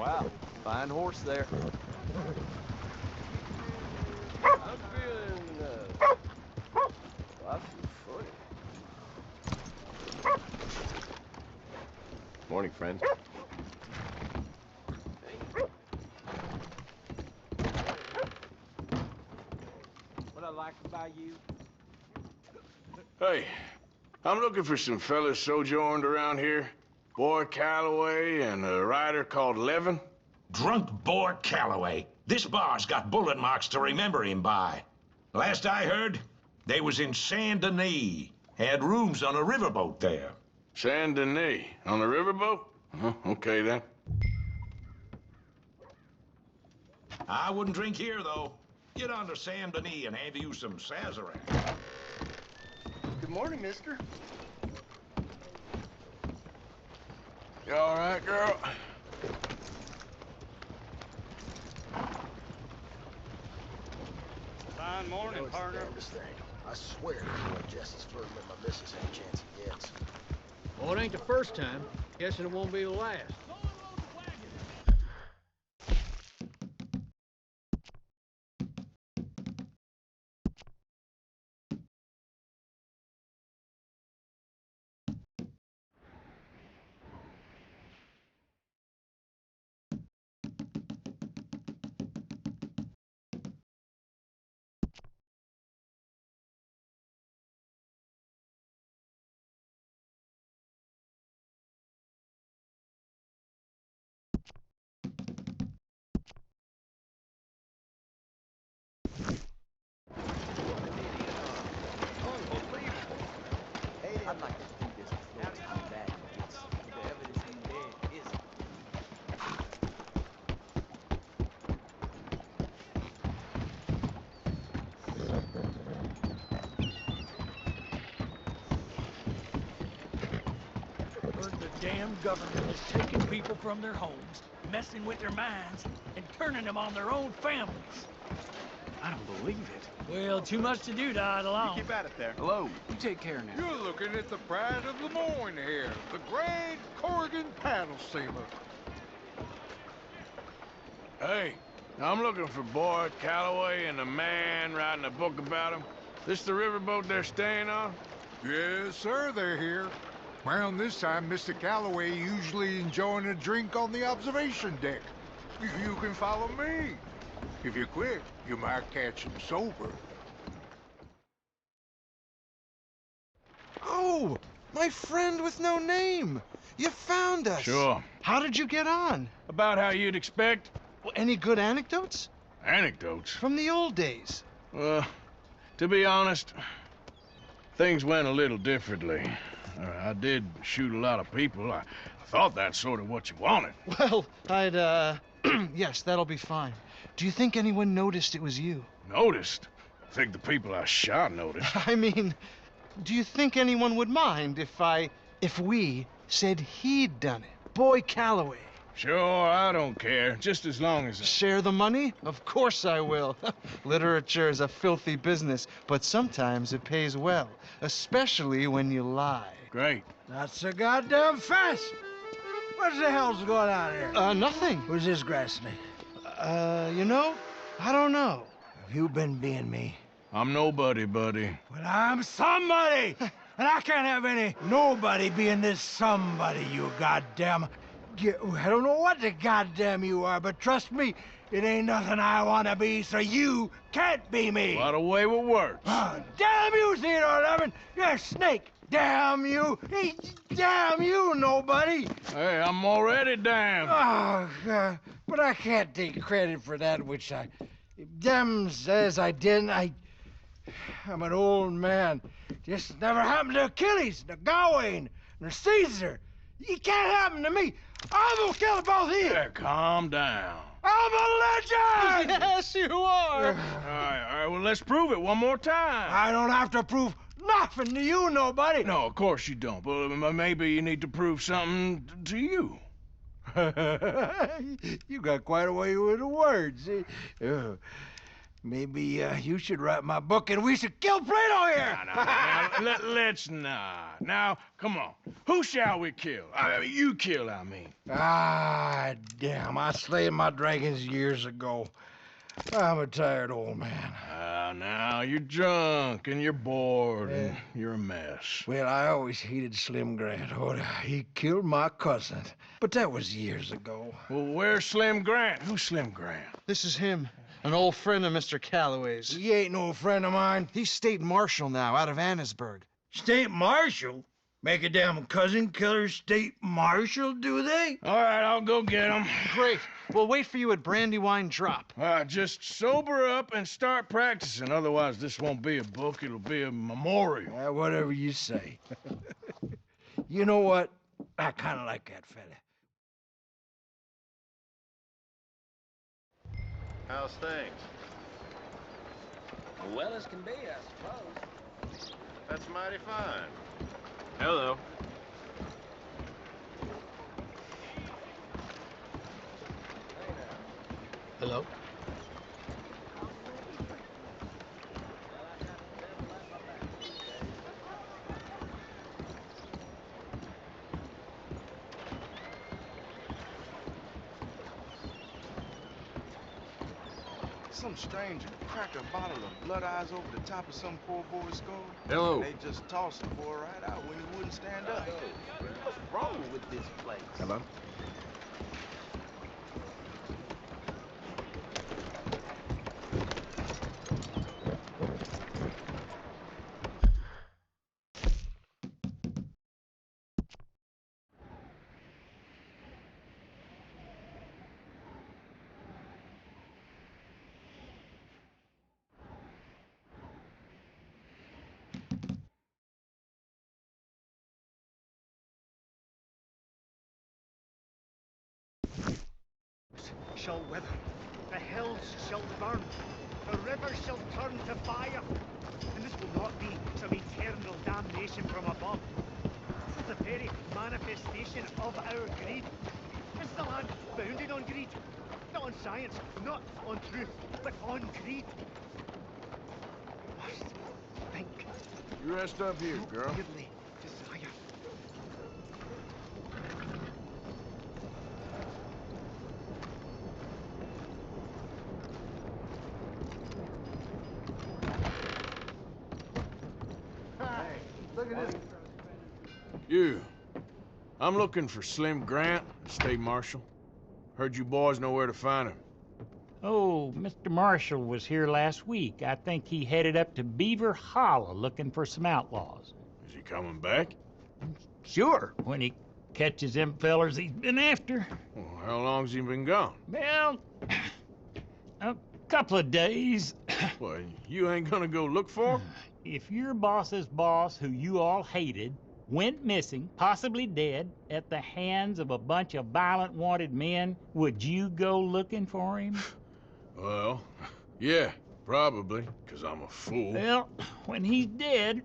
Wow, fine horse there. I'm feeling, I feel funny. Morning, friend. What I like about you? Hey, I'm looking for some fellas sojourned around here. Boy Calloway and a rider called Levin. Drunk boy Calloway. This bar's got bullet marks to remember him by. Last I heard, they was in Saint Denis. Had rooms on a riverboat there. Saint Denis, on the riverboat? Okay then. I wouldn't drink here, though. Get on to Saint Denis and have you some Sazerac. Good morning, mister. You all right, girl? Fine morning, partner. I swear it was Jesse's flirting with my missus any chance he gets. Well, it ain't the first time. Guessing it won't be the last. I'd like to do this before it's come back and gets the evidence in there is. Heard the damn government is taking people from their homes, messing with their minds, and turning them on their own families. I don't believe it. Well, too much to do to idle on. Keep at it there. Hello. You take care now. You're looking at the pride of Lemoyne here, the great Corrigan paddle steamer. Hey, I'm looking for Boyd Calloway and the man writing a book about him. This the riverboat they're staying on? Yes, sir, they're here. Around this time, Mr. Calloway usually enjoying a drink on the observation deck. You can follow me. If you're quick, you might catch him sober. Oh, my friend with no name. You found us. Sure. How did you get on? About how you'd expect. Well, any good anecdotes? Anecdotes? From the old days. Well, to be honest, things went a little differently. I did shoot a lot of people. I thought that's sort of what you wanted. Well, yes, that'll be fine. Do you think anyone noticed it was you? Noticed? I think the people I shot noticed. I mean, do you think anyone would mind if we said he'd done it? Boy Calloway. Sure, I don't care. Just as long as... Share the money? Of course I will. Literature is a filthy business, but sometimes it pays well, especially when you lie. Great. Not so goddamn fast. What the hell's going on here? Nothing. Who's this grass snake? You know, I don't know. Have you been being me? I'm nobody, buddy. Well, I'm somebody! And I can't have any nobody being this somebody, you goddamn... I don't know what the goddamn you are, but trust me, it ain't nothing I want to be, so you can't be me! What a way with words. Damn you, Theodore Levin! You're a snake! Damn you! Hey, damn you, nobody! Hey, I'm already damned. Oh, God. But I can't take credit for that which them says I didn't. I'm an old man. This never happened to Achilles, nor Gawain, nor Caesar. It can't happen to me. I'm gonna kill both of you. Yeah, calm down. I'm a legend! Yes, you are! All right, well, let's prove it one more time. I don't have to prove nothing to you, nobody. No, of course you don't, but maybe you need to prove something to you. You got quite a way with the words. Maybe you should write my book and we should kill Plato here! Let's not. Now, come on. Who shall we kill? I mean, you kill, I mean. Ah, damn, I slayed my dragons years ago. I'm a tired old man. Now, you're drunk and you're bored and you're a mess. Well, I always hated Slim Grant. Oh, he killed my cousin. But that was years ago. Well, where's Slim Grant? Who's Slim Grant? This is him, an old friend of Mr. Calloway's. He ain't no friend of mine. He's state marshal now, out of Annesburg. State marshal? Make a damn cousin killer state marshal, do they? All right, I'll go get him. Great. We'll wait for you at Brandywine Drop. Just sober up and start practicing. Otherwise, this won't be a book. It'll be a memorial. Whatever you say. You know what? I kind of like that fella. How's things? Well as can be, I suppose. That's mighty fine. Hello. Hello? Some stranger cracked a bottle of blood eyes over the top of some poor boy's skull. Hello. They just tossed the boy right out when he wouldn't stand up. What's wrong with this place? Hello? Shall wither, the hills shall burn, the rivers shall turn to fire, and this will not be some eternal damnation from above. This is the very manifestation of our greed. This is a land founded on greed, not on science, not on truth, but on greed. You must think. You rest up here, girl. Weirdly desire. Look at this. You. I'm looking for Slim Grant, State Marshal. Heard you boys know where to find him. Oh, Mr. Marshall was here last week. I think he headed up to Beaver Hollow looking for some outlaws. Is he coming back? Sure, when he catches them fellers he's been after. Well, how long's he been gone? Well, a couple of days. Well, you ain't gonna go look for him? If your boss's boss, who you all hated, went missing, possibly dead, at the hands of a bunch of violent wanted men, would you go looking for him? Well, yeah, probably, 'cause I'm a fool. Well, when he's dead,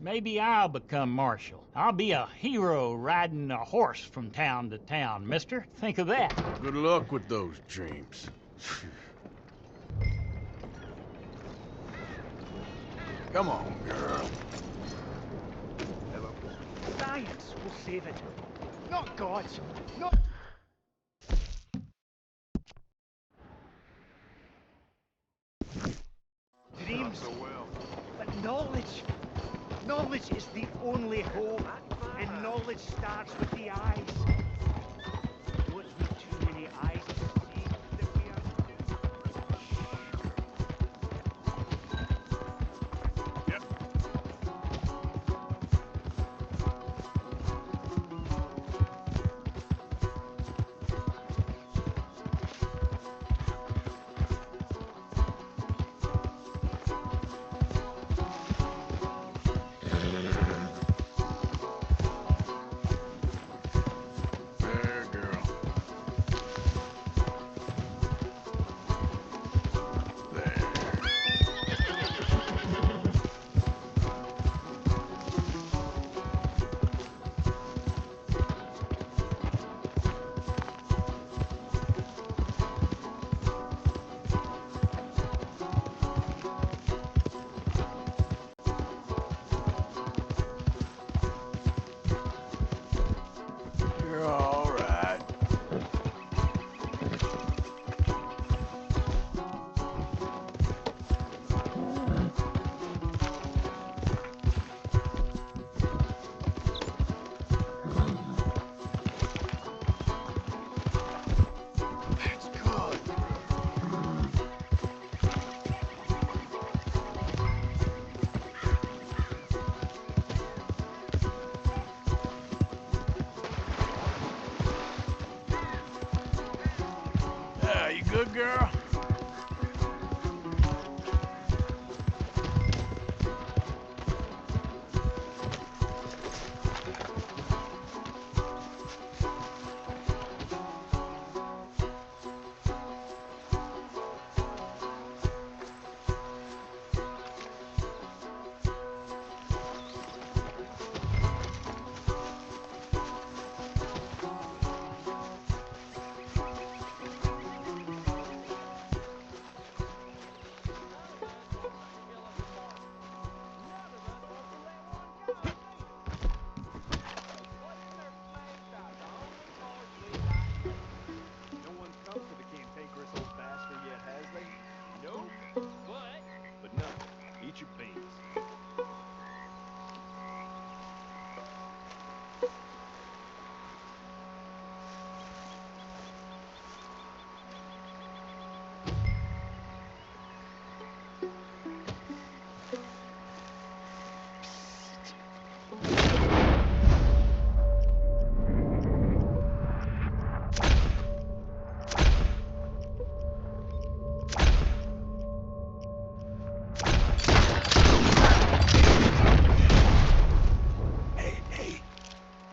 maybe I'll become marshal. I'll be a hero riding a horse from town to town, mister. Think of that. Good luck with those dreams. Come on, girl. Science will save it. Not gods. Not... Dreams. So well. But knowledge. Knowledge is the only hope. And knowledge starts with the eyes. What's with too many eyes to see that we are...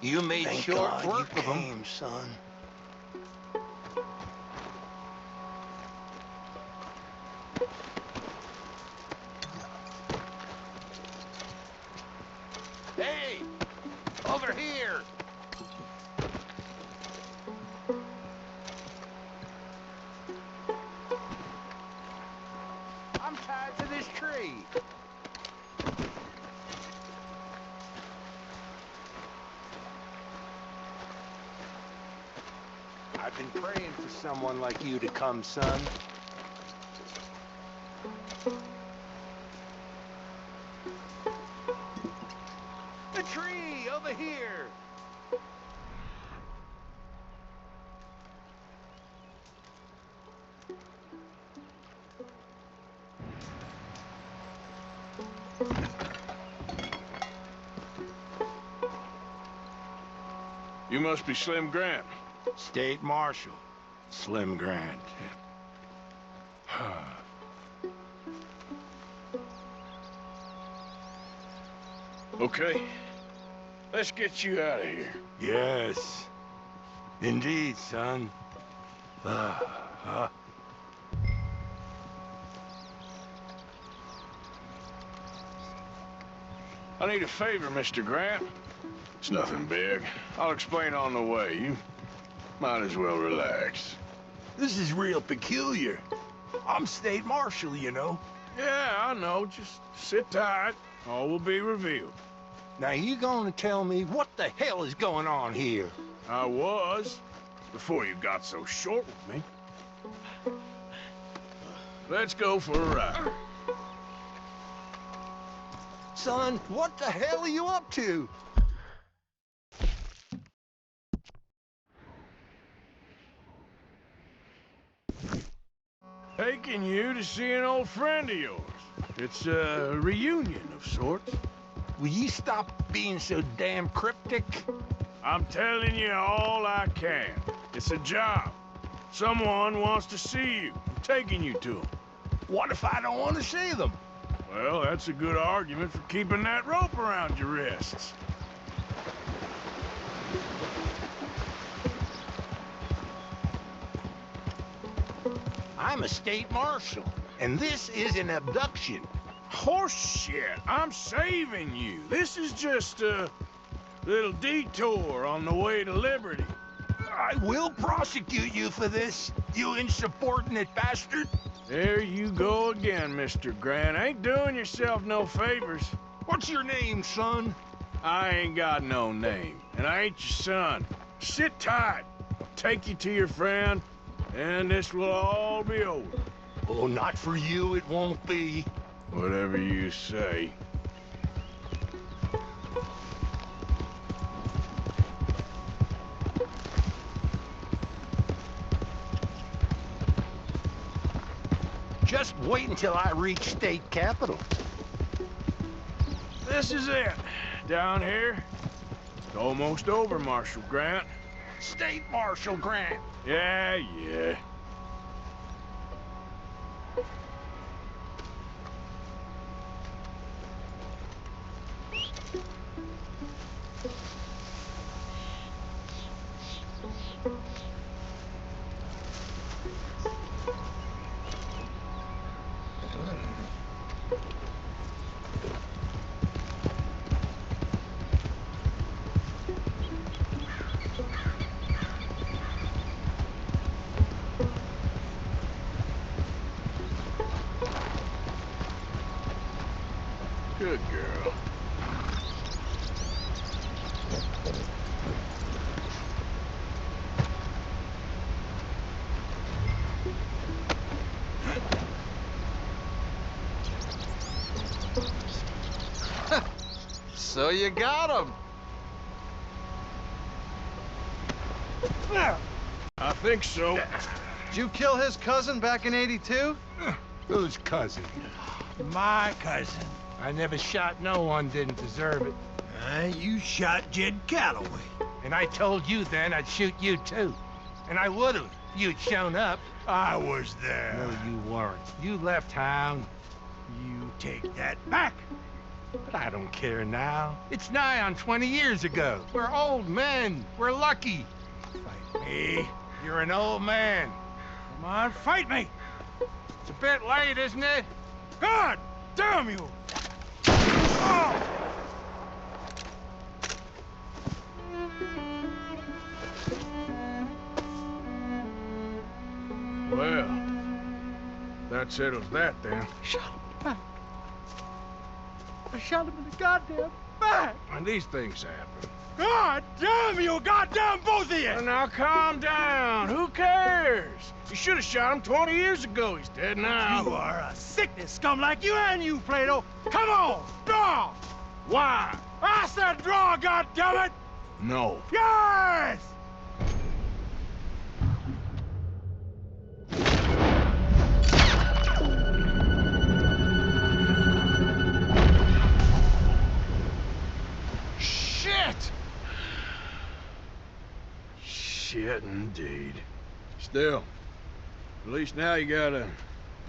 You made Thank short God work you of them. came, son. Hey! Over here! I'm tied to this tree. I've been praying for someone like you to come, son. The tree! Over here! You must be Slim Grant. State Marshal, Slim Grant. Okay, let's get you out of here. Yes, indeed, son. I need a favor, Mr. Grant. It's nothing big. I'll explain on the way. You might as well relax. This is real peculiar. I'm State Marshal, you know. Yeah, I know. Just sit tight. All will be revealed. Now you gonna tell me what the hell is going on here? I was, before you got so short with me. Let's go for a ride. Son, what the hell are you up to? Taking you to see an old friend of yours. It's a reunion of sorts. Will you stop being so damn cryptic? I'm telling you all I can. It's a job. Someone wants to see you. I'm taking you to them. What if I don't want to see them? Well, that's a good argument for keeping that rope around your wrists. I'm a state marshal, and this is an abduction. Horse shit, I'm saving you. This is just a little detour on the way to liberty. I will prosecute you for this, you insubordinate bastard. There you go again, Mr. Grant. Ain't doing yourself no favors. What's your name, son? I ain't got no name, and I ain't your son. Sit tight. I'll take you to your friend, and this will all be over. Oh, not for you, it won't be. Whatever you say. Just wait until I reach state capital. This is it. Down here. It's almost over, Marshal Grant. State Marshal Grant. Yeah. Good girl. So you got him. I think so. Did you kill his cousin back in '82? Whose cousin? My cousin. I never shot no one didn't deserve it. You shot Jed Calloway. And I told you then I'd shoot you too. And I would've if you'd shown up. I was there. No, you weren't. You left town. You take that back. But I don't care now. It's nigh on 20 years ago. We're old men. We're lucky. Fight me. You're an old man. Come on, fight me. It's a bit late, isn't it? God damn you! Oh! Well, that settles that then. Shot him in the back. I shot him in the goddamn back. And these things happen. God damn you, goddamn both of you! Well, now calm down. Who cares? You should have shot him 20 years ago. He's dead now. You are a sickness scum like you and you, Plato. Come on, draw! Why? I said draw, goddammit! No. Yes! Shit! Shit indeed. Still, at least now you got an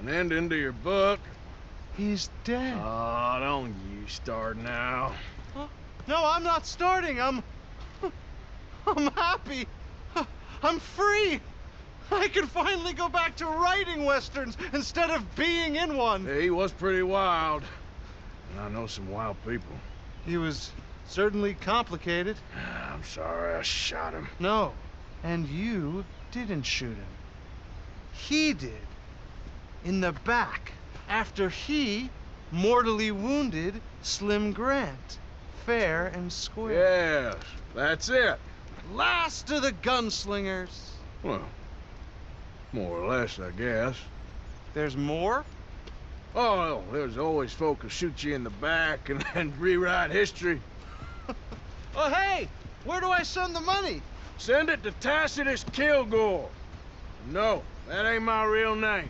ending to your book. He's dead. Oh, don't you start now. Huh? No, I'm not starting. I'm happy. I'm free. I can finally go back to writing westerns instead of being in one. He was pretty wild. And I know some wild people. He was certainly complicated. I'm sorry I shot him. No, and you didn't shoot him. He did. In the back. After he mortally wounded Slim Grant. Fair and square. Yes, that's it. Last of the gunslingers. Well, more or less, I guess. There's more? Oh, there's always folk who shoot you in the back and then rewrite history. Oh, hey! Where do I send the money? Send it to Tacitus Kilgore. No, that ain't my real name.